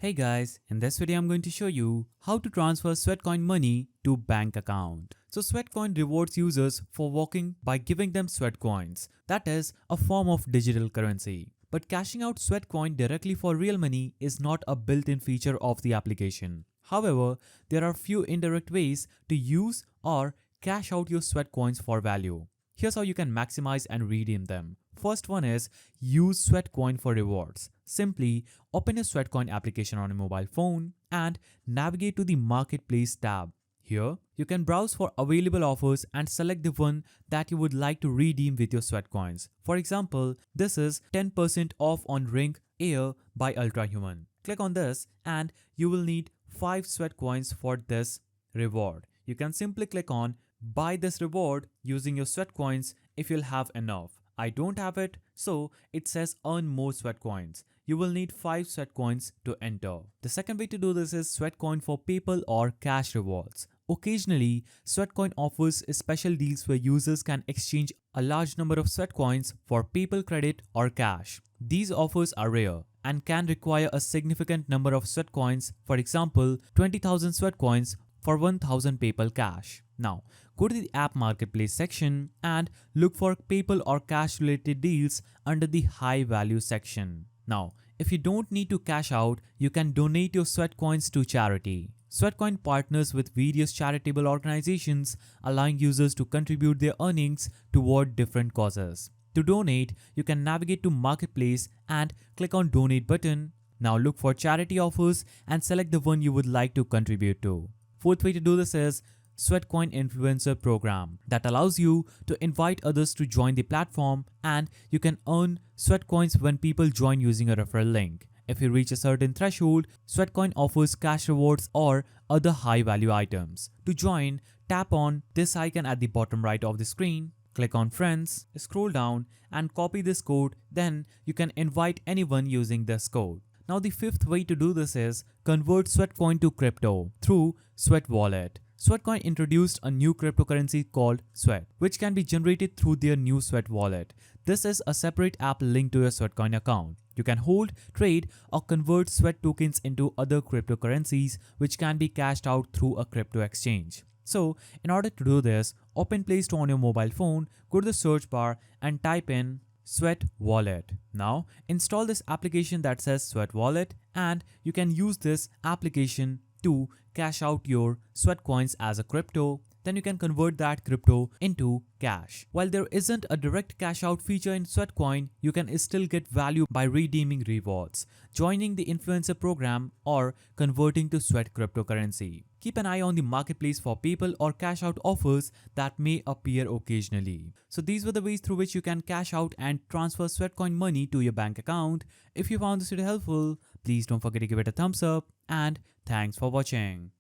Hey guys, in this video I'm going to show you how to transfer Sweatcoin money to bank account. So Sweatcoin rewards users for working by giving them Sweatcoins, that is a form of digital currency. But cashing out Sweatcoin directly for real money is not a built-in feature of the application. However, there are few indirect ways to use or cash out your Sweatcoins for value. Here's how you can maximize and redeem them. First one is use Sweatcoin for rewards. Simply open a Sweatcoin application on a mobile phone and navigate to the Marketplace tab. Here, you can browse for available offers and select the one that you would like to redeem with your Sweatcoins. For example, this is 10% off on Ring Air by Ultrahuman. Click on this and you will need 5 Sweatcoins for this reward. You can simply click on buy this reward using your Sweatcoins if you'll have enough. I don't have it, so it says earn more Sweatcoins. You will need 5 Sweatcoins to enter. The second way to do this is Sweatcoin for PayPal or cash rewards. Occasionally, Sweatcoin offers special deals where users can exchange a large number of Sweatcoins for PayPal credit or cash. These offers are rare and can require a significant number of Sweatcoins, for example, 20,000 Sweatcoins for 1,000 PayPal cash. Now, go to the app marketplace section and look for PayPal or cash related deals under the high value section. Now, if you don't need to cash out, you can donate your Sweatcoins to charity. Sweatcoin partners with various charitable organizations, allowing users to contribute their earnings toward different causes. To donate, you can navigate to Marketplace and click on Donate button. Now look for charity offers and select the one you would like to contribute to. Fourth way to do this is Sweatcoin Influencer Program that allows you to invite others to join the platform, and you can earn Sweatcoins when people join using a referral link. If you reach a certain threshold, Sweatcoin offers cash rewards or other high value items. To join, tap on this icon at the bottom right of the screen, click on Friends, scroll down and copy this code, then you can invite anyone using this code. Now the fifth way to do this is convert Sweatcoin to crypto through Sweat Wallet. Sweatcoin introduced a new cryptocurrency called Sweat, which can be generated through their new Sweat Wallet. This is a separate app linked to your Sweatcoin account. You can hold, trade, or convert Sweat tokens into other cryptocurrencies, which can be cashed out through a crypto exchange. So, in order to do this, open Play Store on your mobile phone, go to the search bar and type in Sweat Wallet. Now, install this application that says Sweat Wallet, and you can use this application to cash out your Sweatcoins as a crypto. Then you can convert that crypto into cash. While there isn't a direct cash out feature in Sweatcoin, you can still get value by redeeming rewards, joining the influencer program, or converting to Sweat cryptocurrency. Keep an eye on the marketplace for PayPal or cash out offers that may appear occasionally. So these were the ways through which you can cash out and transfer Sweatcoin money to your bank account. If you found this video helpful, please don't forget to give it a thumbs up, and thanks for watching.